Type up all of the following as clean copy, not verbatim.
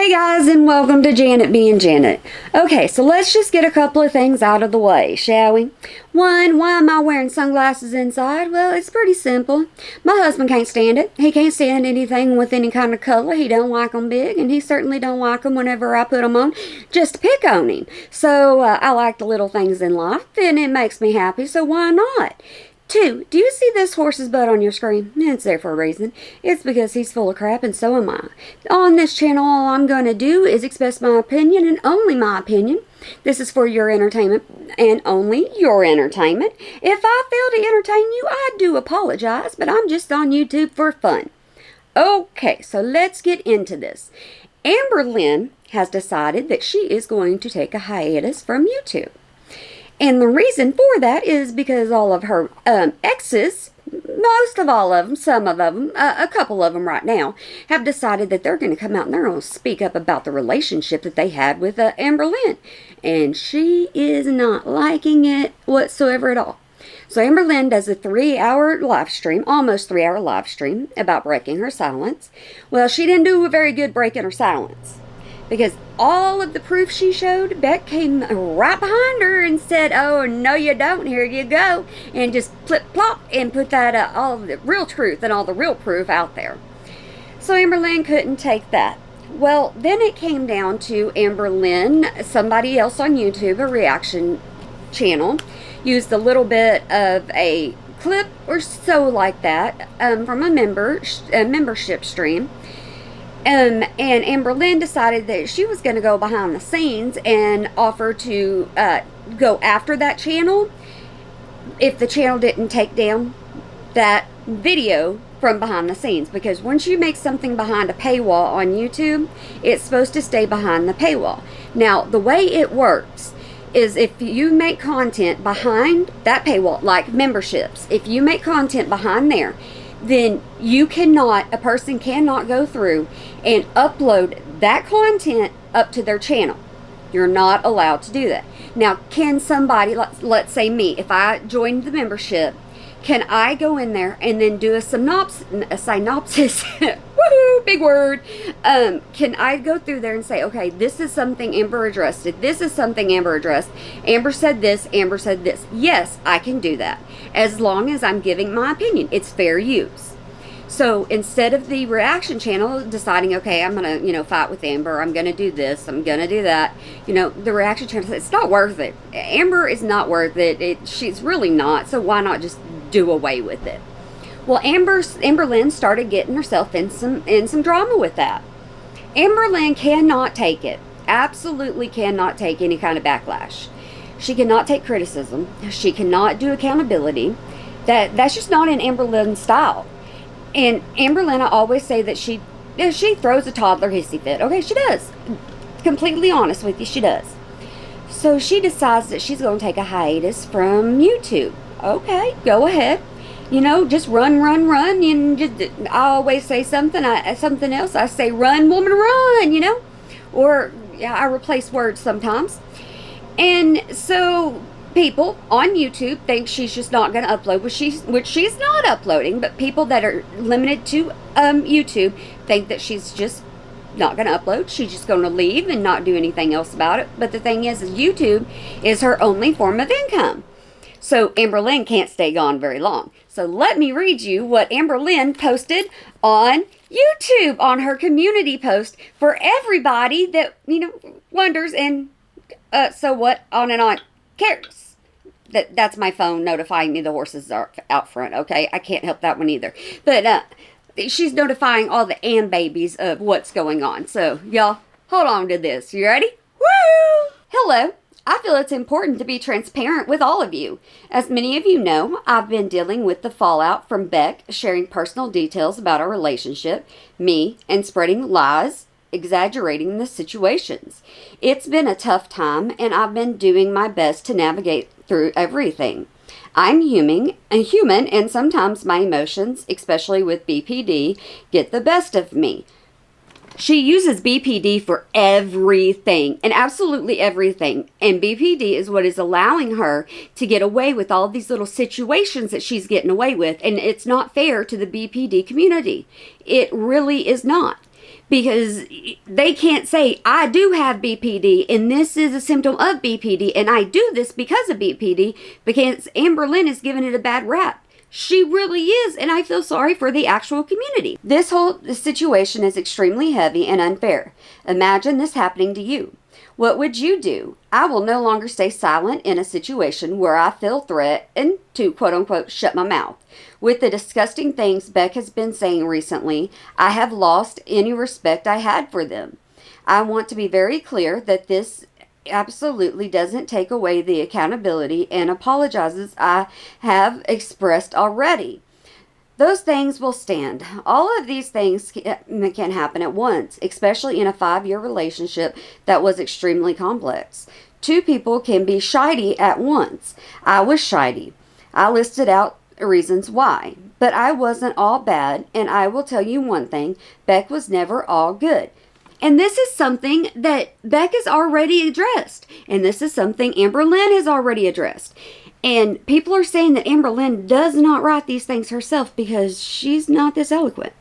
Hey guys, and welcome to Janet being Janet. Okay, so let's just get a couple of things out of the way, shall we? One, why am I wearing sunglasses inside? Well, it's pretty simple. My husband can't stand it. He can't stand anything with any kind of color. He don't like them big, and he certainly don't like them whenever I put them on just to pick on him. So I like the little things in life, and it makes me happy, so why not? Two, do you see this horse's butt on your screen? It's there for a reason. It's because he's full of crap, and so am I. On this channel, all I'm going to do is express my opinion, and only my opinion. This is for your entertainment, and only your entertainment. If I fail to entertain you, I do apologize, but I'm just on YouTube for fun. Okay, so let's get into this. Amberlynn has decided that she is going to take a hiatus from YouTube. And the reason for that is because all of her exes, most of all of them, some of them, a couple of them right now, have decided that they're going to come out and they're going to speak up about the relationship that they had with Amberlynn. And she is not liking it whatsoever at all. So Amberlynn does a 3-hour live stream, almost 3-hour live stream, about breaking her silence. Well, she didn't do a very good breaking her silence, because all of the proof she showed, Beck came right behind her and said, "Oh, no you don't, here you go," and just flip-plop and put that all the real truth and all the real proof out there. So Amberlynn couldn't take that. Well, then it came down to Amberlynn, somebody else on YouTube, a reaction channel, used a little bit of a clip or so like that from a membership stream. And Amberlynn decided that she was going to go behind the scenes and offer to go after that channel if the channel didn't take down that video from behind the scenes. Because once you make something behind a paywall on YouTube, it's supposed to stay behind the paywall. Now, the way it works is if you make content behind that paywall, like memberships, if you make content behind there, then a person cannot go through and upload that content up to their channel. You're not allowed to do that. Now, can somebody, let's say me, if I joined the membership, can I go in there and then do a synopsis, woohoo, big word, can I go through there and say, okay, this is something Amber addressed, this is something Amber addressed, Amber said this, Amber said this. Yes, I can do that, as long as I'm giving my opinion. It's fair use. So instead of the reaction channel deciding, okay, I'm going to, fight with Amber, I'm going to do this, I'm going to do that, the reaction channel says, it's not worth it. Amber is not worth it. She's really not, so why not just do away with it? Well, Amberlynn started getting herself in some drama with that. Amberlynn cannot take it. Absolutely cannot take any kind of backlash. She cannot take criticism. She cannot do accountability. That's just not in Amberlynn's style. And Amberlynn, I always say that she throws a toddler hissy fit. Okay, she does. Completely honest with you, she does. So she decides that she's going to take a hiatus from YouTube. Okay, go ahead. Just run, and I always say something else. I say, run, woman, run, or I replace words sometimes. And so people on YouTube think she's just not going to upload, which she's not uploading, but people that are limited to YouTube think that she's just not going to upload. She's just going to leave and not do anything else about it. But the thing is YouTube is her only form of income. So Amberlynn can't stay gone very long. So let me read you what Amberlynn posted on YouTube, on her community post, for everybody that, wonders and so what, on and on, cares. That's my phone notifying me the horses are out front, okay? I can't help that one either. But she's notifying all the babies of what's going on. So, y'all, hold on to this. You ready? Woo! Hello. I feel it's important to be transparent with all of you. As many of you know, I've been dealing with the fallout from Beck sharing personal details about our relationship, me, and spreading lies, exaggerating the situations. It's been a tough time, and I've been doing my best to navigate through everything. I'm human, and sometimes my emotions, especially with BPD, get the best of me. She uses BPD for everything, and absolutely everything. And BPD is what is allowing her to get away with all these little situations that she's getting away with. And it's not fair to the BPD community. It really is not. because they can't say, I do have BPD and this is a symptom of BPD and I do this because of BPD, because Amberlynn is giving it a bad rap. She really is, and I feel sorry for the actual community. This whole situation is extremely heavy and unfair. Imagine this happening to you. What would you do? I will no longer stay silent in a situation where I feel threatened to, quote unquote, shut my mouth. With the disgusting things Beck has been saying recently, I have lost any respect I had for them. I want to be very clear that this absolutely doesn't take away the accountability and apologizes I have expressed already. Those things will stand. All of these things can happen at once, especially in a 5-year relationship that was extremely complex. 2 people can be shitey at once. I was shitey. I listed out reasons why, but I wasn't all bad, and I will tell you one thing, Beck was never all good. And this is something that Beck has already addressed, and this is something Amberlynn has already addressed. And people are saying that Amberlynn does not write these things herself because she's not this eloquent.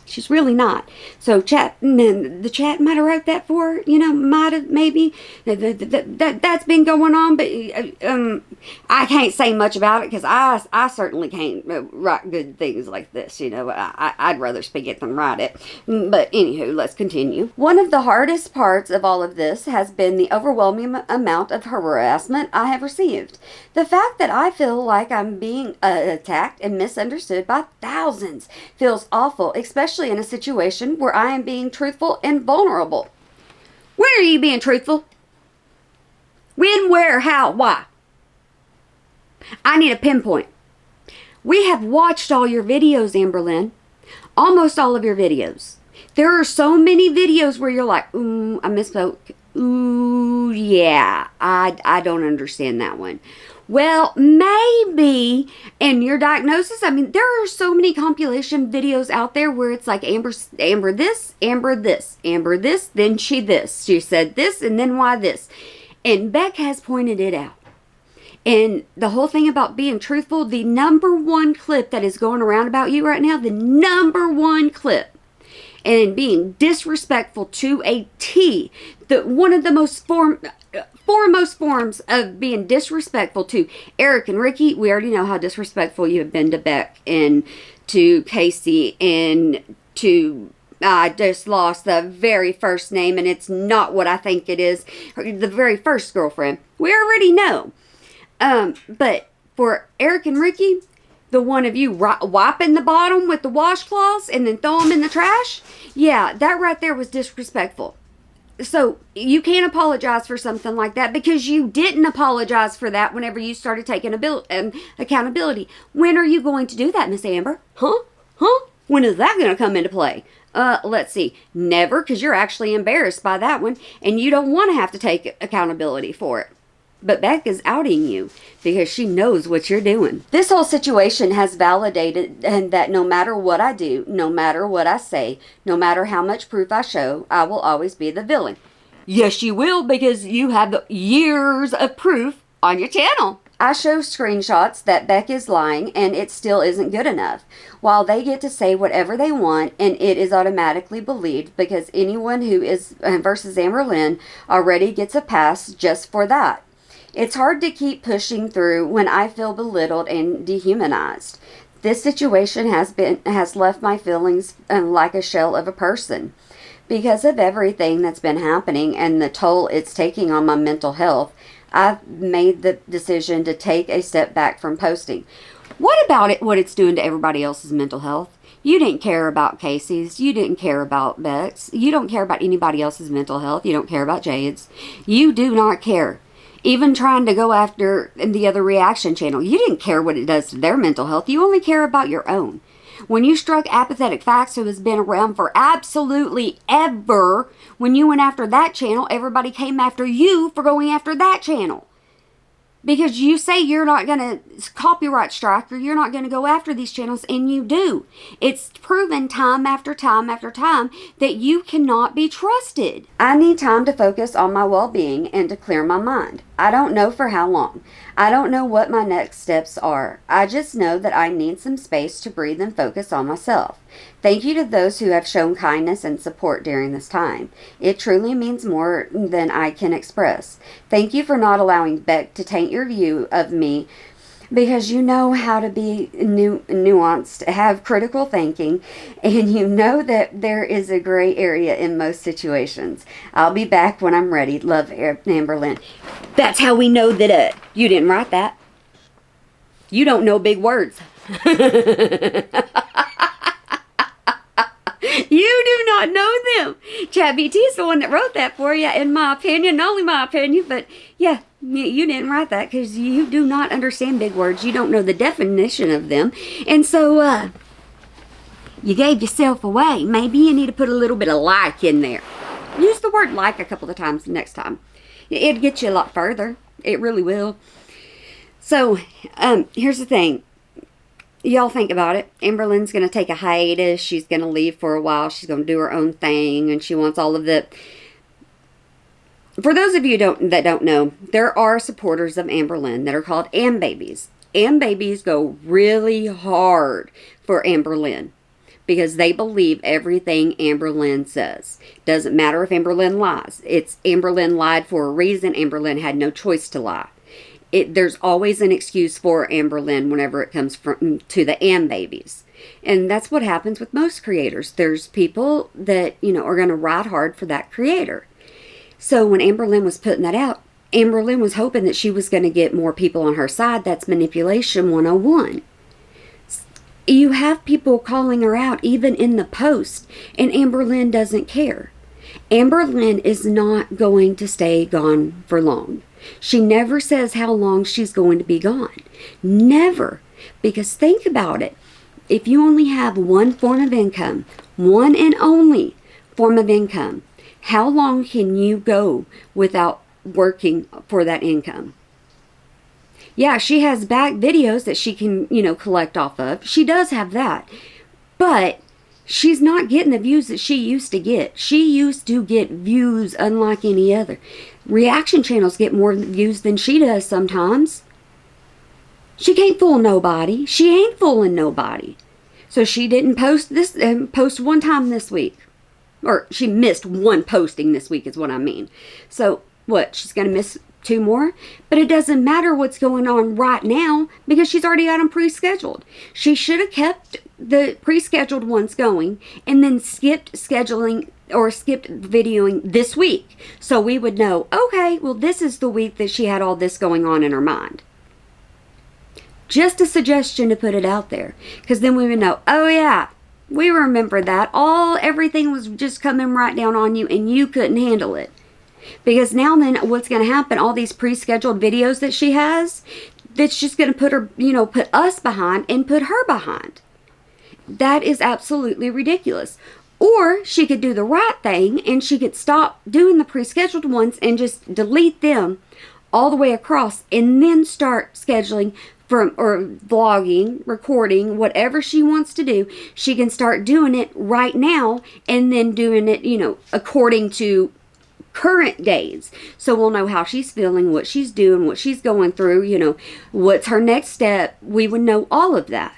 She's really not. So the chat might have wrote that for her, might have, maybe. That's been going on, but I can't say much about it because I certainly can't write good things like this, I'd rather speak it than write it. But anywho, let's continue. One of the hardest parts of all of this has been the overwhelming amount of harassment I have received. The fact that I feel like I'm being attacked and misunderstood by thousands feels awful, especially in a situation where I am being truthful and vulnerable. When are you being truthful? When, where, how, why? I need a pinpoint. We have watched all your videos, Amberlynn. Almost all of your videos. There are so many videos where you're like, ooh, I misspoke. Ooh, yeah, I don't understand that one. Well, maybe in your diagnosis, there are so many compilation videos out there where it's like Amber this, Amber this, Amber this, then she this. She said this, and then why this? And Beck has pointed it out. And the whole thing about being truthful, the number one clip that is going around about you right now, the number one clip, and being disrespectful to a T, one of the most foremost forms of being disrespectful to Eric and Ricky. We already know how disrespectful you have been to Beck and to Casey and to, I just lost the very first name and it's not what I think it is. The very first girlfriend. We already know. But for Eric and Ricky, the one of you wiping the bottom with the washcloths and then throw them in the trash, yeah, that right there was disrespectful. So you can't apologize for something like that because you didn't apologize for that whenever you started taking accountability. When are you going to do that, Miss Amber? Huh? When is that going to come into play? Let's see. Never, because you're actually embarrassed by that one and you don't want to have to take accountability for it. But Beck is outing you because she knows what you're doing. This whole situation has validated that no matter what I do, no matter what I say, no matter how much proof I show, I will always be the villain. Yes, you will, because you have years of proof on your channel. I show screenshots that Beck is lying and it still isn't good enough. While they get to say whatever they want and it is automatically believed because anyone who is versus Amberlynn already gets a pass just for that. It's hard to keep pushing through when I feel belittled and dehumanized. This situation has left my feelings like a shell of a person. Because of everything that's been happening and the toll it's taking on my mental health, I've made the decision to take a step back from posting. What about it, what it's doing to everybody else's mental health? You didn't care about Casey's. You didn't care about Beck's. You don't care about anybody else's mental health. You don't care about Jade's. You do not care. Even trying to go after the other reaction channel, you didn't care what it does to their mental health. You only care about your own. When you struck Apathetic Facts, who has been around for absolutely ever, when you went after that channel, everybody came after you for going after that channel. Because you say you're not going to copyright strike or you're not going to go after these channels, and you do. It's proven time after time after time that you cannot be trusted. I need time to focus on my well-being and to clear my mind. I don't know for how long. I don't know what my next steps are. I just know that I need some space to breathe and focus on myself. Thank you to those who have shown kindness and support during this time. It truly means more than I can express. Thank you for not allowing Beck to taint your view of me, because you know how to be nuanced, have critical thinking, and you know that there is a gray area in most situations. I'll be back when I'm ready. Love, Amberlynn. That's how we know that you didn't write that. You don't know big words. You do not know them. ChatGPT is the one that wrote that for you, in my opinion. Not only my opinion, but yeah, you didn't write that because you do not understand big words. You don't know the definition of them. And so, you gave yourself away. Maybe you need to put a little bit of like in there. Use the word like a couple of times next time. It'll get you a lot further. It really will. So, here's the thing. Y'all think about it. Amberlynn's going to take a hiatus. She's going to leave for a while. She's going to do her own thing. And she wants all of the... For those of you that don't know, there are supporters of Amberlynn that are called Am Babies. Am Babies go really hard for Amberlynn because they believe everything Amberlynn says. Doesn't matter if Amberlynn lies. It's Amberlynn lied for a reason. Amberlynn had no choice to lie. There's always an excuse for Amberlynn whenever it comes to the Am Babies. And that's what happens with most creators. There's people that, are going to ride hard for that creator. So when Amberlynn was putting that out, Amberlynn was hoping that she was going to get more people on her side. That's manipulation 101. You have people calling her out even in the post, and Amberlynn doesn't care. Amberlynn is not going to stay gone for long. She never says how long she's going to be gone. Never. Because think about it. If you only have one form of income, one and only form of income, how long can you go without working for that income? Yeah, she has back videos that she can, collect off of. She does have that. But she's not getting the views that she used to get. She used to get views unlike any other. Reaction channels get more views than she does sometimes. She can't fool nobody. She ain't fooling nobody. So she didn't post one time this week. Or she missed one posting this week is what I mean. So what? She's going to miss 2 more? But it doesn't matter what's going on right now because she's already got them pre-scheduled. She should have kept the pre-scheduled ones going and then skipped scheduling or skipped videoing this week. So we would know, okay, well, this is the week that she had all this going on in her mind. Just a suggestion to put it out there. Because then we would know, oh yeah, we remember that. Everything was just coming right down on you and you couldn't handle it. Because now then what's going to happen, all these pre-scheduled videos that she has, that's just going to put her, put us behind and put her behind. That is absolutely ridiculous. Or she could do the right thing and she could stop doing the pre-scheduled ones and just delete them all the way across and then start scheduling or vlogging, recording, whatever she wants to do. She can start doing it right now and then doing it, according to current days. So we'll know how she's feeling, what she's doing, what she's going through, what's her next step. We would know all of that.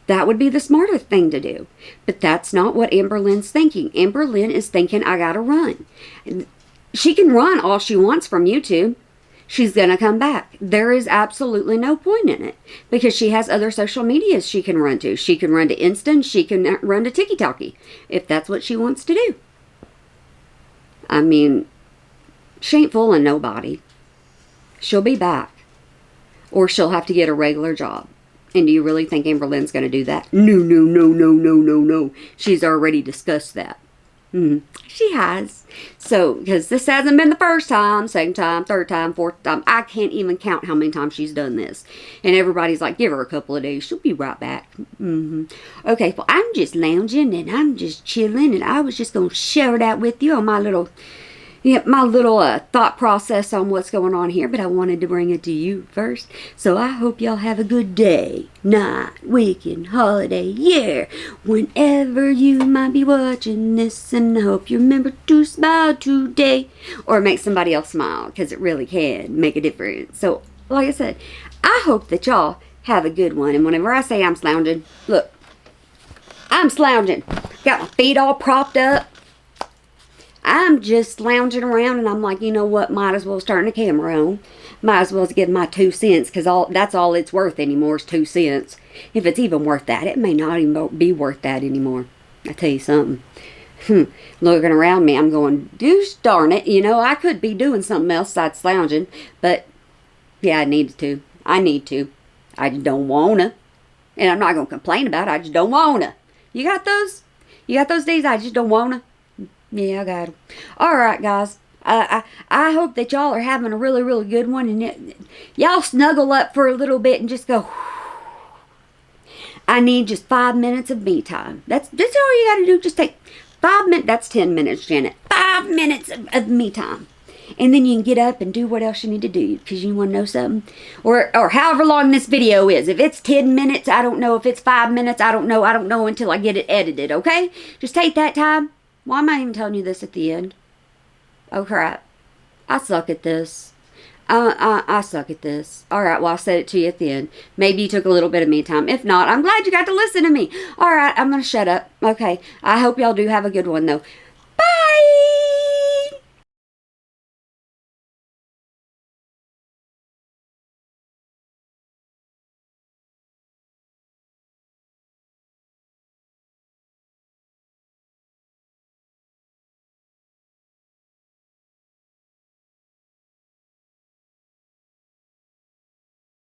That would be the smarter thing to do. But that's not what Amberlynn's thinking. Amberlynn is thinking, I gotta run. She can run all she wants from YouTube. She's gonna come back. There is absolutely no point in it. Because she has other social medias she can run to. She can run to Insta. She can run to TikTok. If that's what she wants to do. I mean, she ain't fooling nobody. She'll be back. Or she'll have to get a regular job. And do you really think Amberlynn's going to do that? No. She's already discussed that. She has. So, because this hasn't been the first time, second time, third time, fourth time. I can't even count how many times she's done this. And everybody's like, give her a couple of days. She'll be right back. Okay, well, I'm just lounging and I'm just chilling. And I was just going to share that with you on my little my little thought process on what's going on here, but I wanted to bring it to you first. So I hope y'all have a good day, night, weekend, holiday, year, whenever you might be watching this, and I hope you remember to smile today, or make somebody else smile, because it really can make a difference. So, like I said, I hope that y'all have a good one, and whenever I say I'm slounging, look, I'm slounging. Got my feet all propped up. I'm just lounging around, and I'm like, you know what? Might as well turn the camera on. Might as well give my 2 cents, because that's all it's worth anymore is 2 cents. If it's even worth that, it may not even be worth that anymore. I tell you something. Looking around me, I'm going, goose darn it. You know, I could be doing something else besides lounging, but yeah, I need to. I need to. I just don't wanna, and I'm not gonna complain about it. I just don't wanna. You got those? You got those days I just don't wanna? Yeah, I got them. All right, guys. I hope that y'all are having a really, really good one. And y'all snuggle up for a little bit and just go, I need just 5 minutes of me time. That's all you got to do. Just take 5 minutes. That's 10 minutes, Janet. 5 minutes of me time. And then you can get up and do what else you need to do. Because you want to know something. Or however long this video is. If it's 10 minutes, I don't know. If it's 5 minutes, I don't know. I don't know until I get it edited, okay? Just take that time. Why am I even telling you this at the end? Oh, crap. I suck at this. I suck at this. Alright, well, I said it to you at the end. Maybe you took a little bit of me time. If not, I'm glad you got to listen to me. Alright, I'm going to shut up. Okay, I hope y'all do have a good one, though.